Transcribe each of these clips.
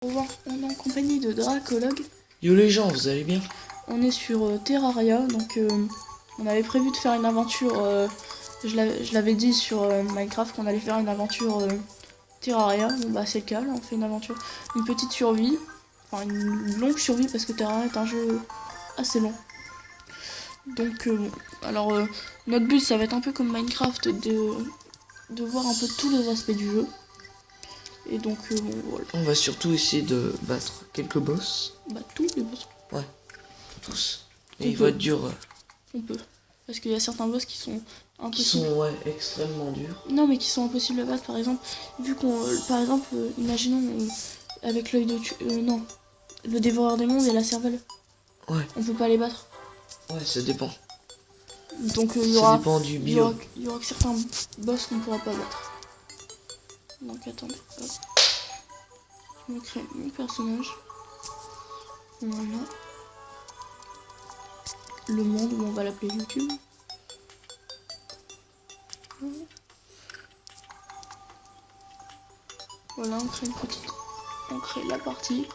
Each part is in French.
revoir, on est en compagnie de Dracologue. Yo les gens, vous allez bien? On est sur Terraria, donc on avait prévu de faire une aventure, je l'avais dit sur Minecraft qu'on allait faire une aventure Terraria. Bon bah c'est le cas, là on fait une aventure, une petite survie, enfin une longue survie parce que Terraria est un jeu assez long. Donc bon, alors notre but ça va être un peu comme Minecraft de voir un peu tous les aspects du jeu. Et donc bon voilà, On va surtout essayer de battre quelques boss. bah tous les boss Tous. qu'on Et il va peut, être dur. on peut. Parce qu'il y a certains boss qui sont Qui impossibles. sont extrêmement durs. Non, mais qui sont impossibles à battre, par exemple. Vu qu'on. Par exemple, imaginons avec l'œil de. Non. Le dévoreur des mondes et la cervelle. Ouais, On peut pas les battre. ouais, ça dépend. Donc il y Ça aura. dépend du Il y aura, biome. il y aura que certains boss qu'on pourra pas battre. Donc attendez. Hop. Je me crée mon personnage. Voilà. Le monde, où on va l'appeler YouTube. Voilà, on crée une petite. On crée la partie.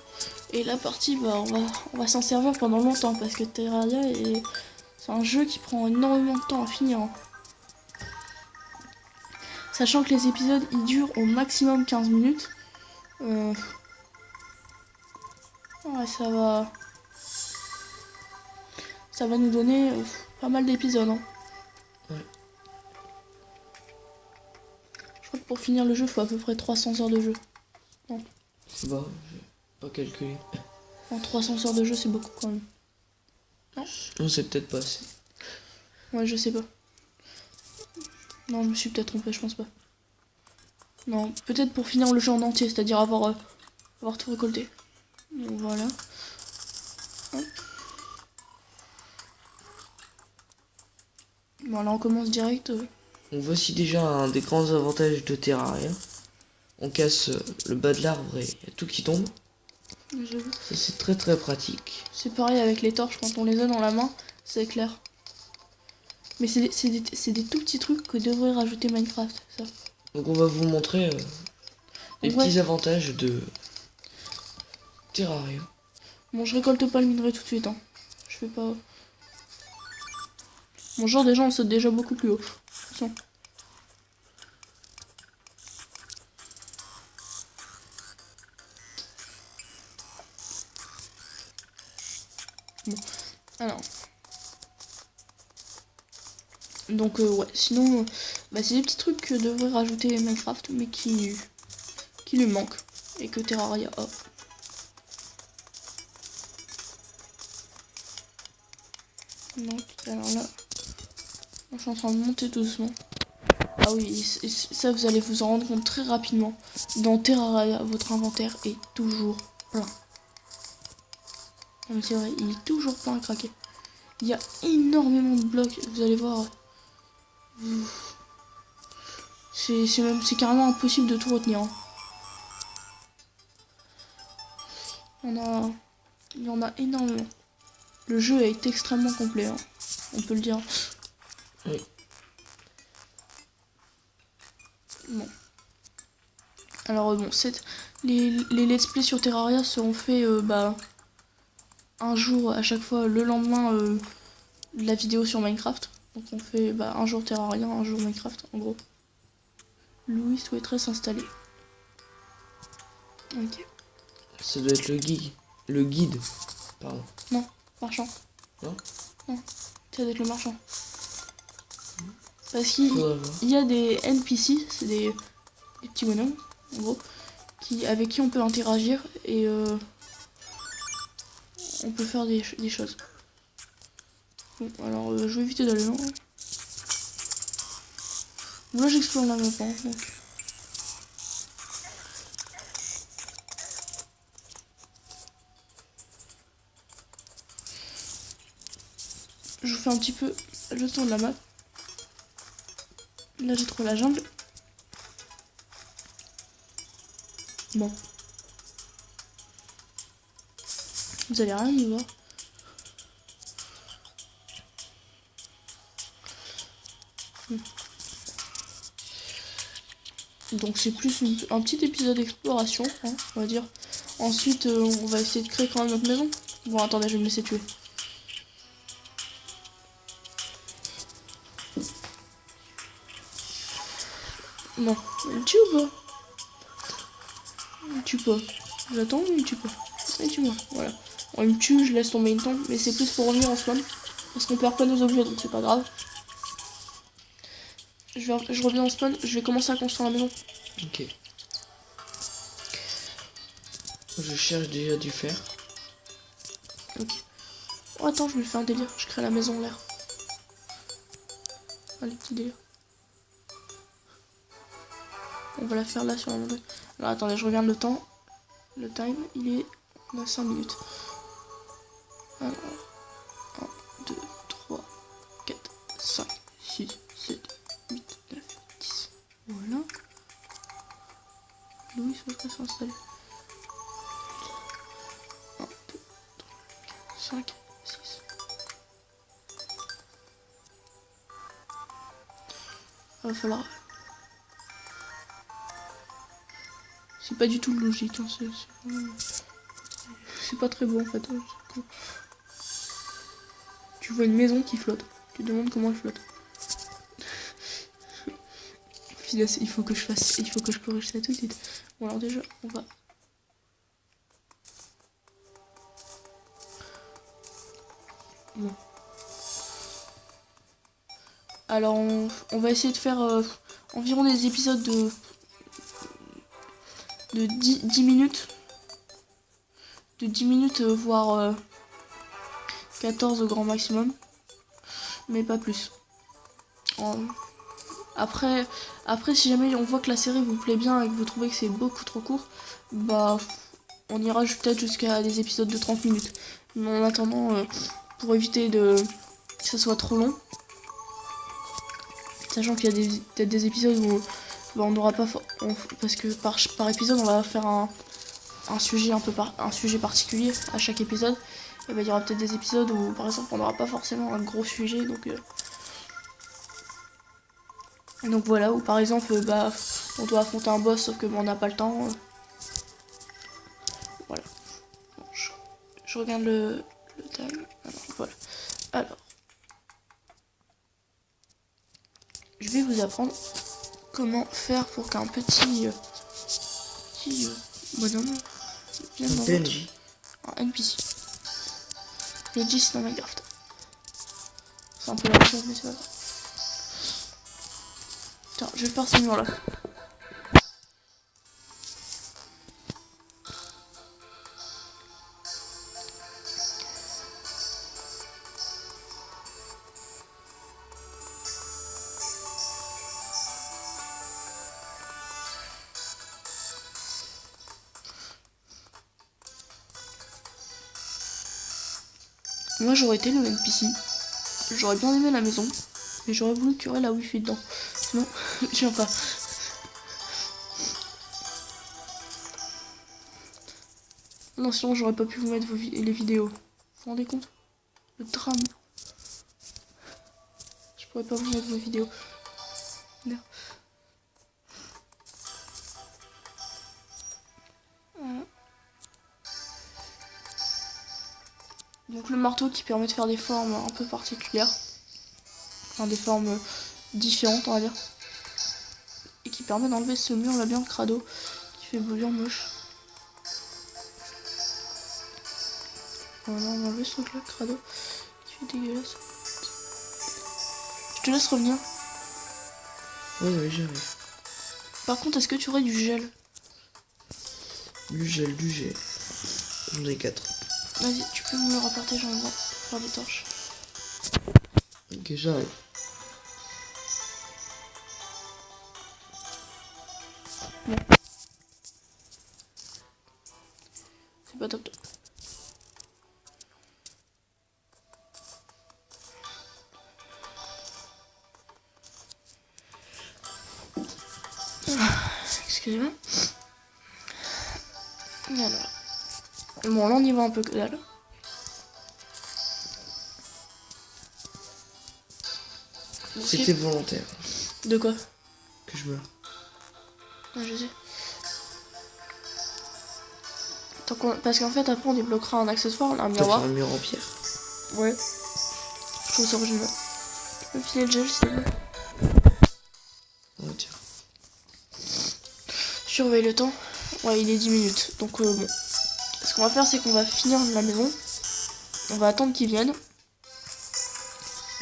Et la partie, bah, on va s'en servir pendant longtemps parce que Terraria c'est un jeu qui prend énormément de temps à finir. Hein. Sachant que les épisodes ils durent au maximum 15 minutes. Ouais, ça va nous donner pas mal d'épisodes. Hein. Ouais. Je crois que pour finir le jeu, il faut à peu près 300 heures de jeu. Non, Bah, j'ai pas calculé. enfin, 300 heures de jeu, c'est beaucoup quand même. Non, c'est peut-être pas assez. Ouais, je sais pas. Non, je me suis peut-être trompée, je pense pas. Non, peut-être pour finir le jeu en entier, c'est-à-dire avoir tout récolté. Donc voilà. Hop. Voilà, on commence direct. On voit aussi déjà un des grands avantages de Terraria. On casse le bas de l'arbre et y a tout qui tombe. Ça c'est très très pratique. C'est pareil avec les torches, quand on les a dans la main, c'est clair. Mais c'est des tout petits trucs que devrait rajouter Minecraft, ça. Donc on va vous montrer les Ouais. petits avantages de Terraria. Bon, je récolte pas le minerai tout de suite, hein. Je fais pas... Bon, genre déjà, on saute déjà beaucoup plus haut. Attention. Bon, alors... Donc, ouais, sinon, bah, c'est des petits trucs que devrait rajouter Minecraft, mais qui lui manquent. Et que Terraria a. Donc, alors là... Je suis en train de monter doucement. Ah oui, ça vous allez vous en rendre compte très rapidement. Dans Terraria, votre inventaire est toujours plein. Non mais c'est vrai, il est toujours plein à craquer. Il y a énormément de blocs, vous allez voir. C'est carrément impossible de tout retenir. Hein. Il y en a énormément. Le jeu est extrêmement complet, hein. On peut le dire. Oui. Bon. Alors bon, les let's play sur Terraria seront faits un jour à chaque fois, le lendemain de la vidéo sur Minecraft. Donc on fait un jour Terraria, un jour Minecraft, en gros. Louis souhaiterait s'installer. Ok. Ça doit être le guide. Le guide. Pardon. Non, marchand. Non. Non, ça doit être le marchand. Parce qu'il Faudrait voir. y a des NPC, c'est des petits bonhommes, en gros, avec qui on peut interagir et on peut faire des choses. Bon, alors je vais éviter d'aller loin. Bon, là j'explore la map, hein, donc. Je vous fais un petit peu le tour de la map. Là j'ai trouvé la jungle. Bon. Vous allez rien y voir. Donc c'est plus un petit épisode d'exploration, hein, on va dire. Ensuite, on va essayer de créer quand même notre maison. Bon, attendez, je vais me laisser tuer. Non, il tue ou pas? Il tue pas. J'attends, mais il tue pas. Il tue moi, voilà. Bon, il me tue, je laisse tomber une tombe, mais c'est plus pour revenir en spawn. Parce qu'on perd pas nos objets, donc c'est pas grave. Je reviens en spawn, je vais commencer à construire la maison. Ok. Je cherche déjà du fer. Ok. Oh, attends, je vais faire un délire. Je crée la maison en l'air. Allez, petit délire. On va la faire là sur la montagne. Alors attendez, je regarde le temps. Le time, il est... On a 5 minutes. Alors, 1, 2, 3, 4, 5, 6, 7, 8, 9, 10. Voilà. Louis va s'installer. 1, 2, 3, 4, 5, 6. Il va falloir... C'est pas du tout logique, hein. C'est pas très beau en fait. Tu vois une maison qui flotte. Tu te demandes comment elle flotte. Il faut que je fasse. Il faut que je corrige ça tout de suite. Bon alors déjà, on va. Bon. Alors on va essayer de faire environ des épisodes de 10 minutes. De 10 minutes, voire 14 au grand maximum. Mais pas plus. Après, si jamais on voit que la série vous plaît bien et que vous trouvez que c'est beaucoup trop court, bah on ira peut-être jusqu'à des épisodes de 30 minutes. Mais en attendant, pour éviter que ça soit trop long, sachant qu'il y a peut-être des épisodes où bah, on n'aura pas... parce que par épisode, on va faire un sujet un sujet particulier à chaque épisode. Et bah, il y aura peut-être des épisodes où, par exemple, on n'aura pas forcément un gros sujet, donc voilà, ou par exemple, bah, on doit affronter un boss, sauf que on n'a pas le temps. Voilà. Bon, je regarde le time. Alors, voilà. Alors, je vais vous apprendre comment faire pour qu'un petit bonhomme vienne dans PNJ. un NPC. PNJ, c'est dans Minecraft. C'est un peu la même chose, mais c'est pas grave. Tiens, je vais faire ce mur là. Moi j'aurais été le NPC. J'aurais bien aimé la maison. Mais j'aurais voulu qu'il y aurait la wifi dedans. Sinon, je viens pas. Non, sinon j'aurais pas pu vous mettre les vidéos. Vous vous rendez compte? Le drame. Je pourrais pas vous mettre vos vidéos. Merde. Donc le marteau qui permet de faire des formes un peu particulières. Enfin des formes différentes on va dire. Et qui permet d'enlever ce mur là bien crado. Qui fait bien moche. Voilà, on va enlever ce truc là crado. Qui fait dégueulasse. Je te laisse revenir. Oui, j'arrive. Par contre, est-ce que tu aurais du gel? Du gel. J'en ai 4. Vas-y, tu peux me le rapporter, j'en ai besoin pour faire des torches. Ok, j'arrive. Bon. C'est pas top top. Excusez-moi. Alors. Bon, là on y va un peu que dalle. C'était volontaire. De quoi? Que je meurs. Ah, je sais. Parce qu'en fait après on débloquera un accessoire, un T'as fait miroir. un mur en pierre. Ouais. Je trouve ça original. Tu peux me filer le gel s'il te plaît. Oh, tiens. Surveille le temps. Ouais, il est 10 minutes. Donc bon. Ce qu'on va faire, c'est qu'on va finir la maison. On va attendre qu'ils viennent.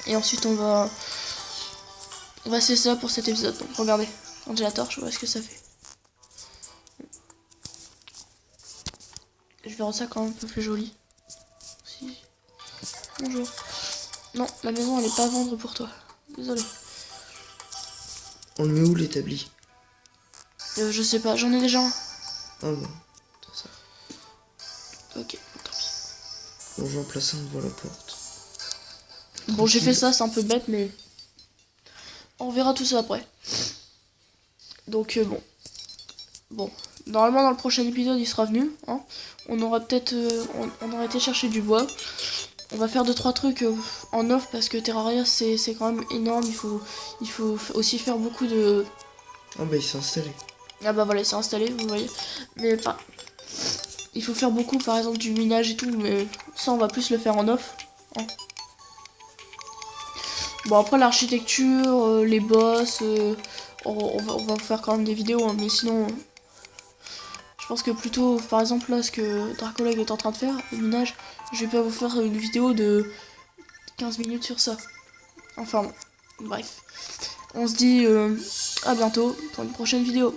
Et ensuite, on va c'est ça pour cet épisode. Donc regardez. Quand j'ai la torche, je vois ce que ça fait. Je vais rendre ça quand même un peu plus joli. Si. Bonjour. Non, la maison, elle est pas à vendre pour toi. Désolé. On le met où l'établi? Je sais pas, j'en ai déjà un. Ah bon. Attends, ça. Ok, tant pis. Bon, j'en place un devant la porte. Bon, j'ai fait ça, c'est un peu bête, mais on verra tout ça après. Donc bon. Bon. Normalement, dans le prochain épisode, il sera venu. Hein. On aura peut-être... on aurait été chercher du bois. On va faire 2-3 trucs en off parce que Terraria, c'est quand même énorme. Il faut aussi faire beaucoup de... Ah bah il s'est installé. Ah bah voilà, c'est installé, vous voyez. Mais enfin... Il faut faire beaucoup, par exemple, du minage et tout. Mais ça, on va plus le faire en off. Hein. Bon, après, l'architecture, les boss... on va faire quand même des vidéos. Hein, mais sinon... Je pense que plutôt, par exemple là, ce que Dracolag est en train de faire, le minage, je vais pas vous faire une vidéo de 15 minutes sur ça. Enfin bon, bref. On se dit à bientôt pour une prochaine vidéo.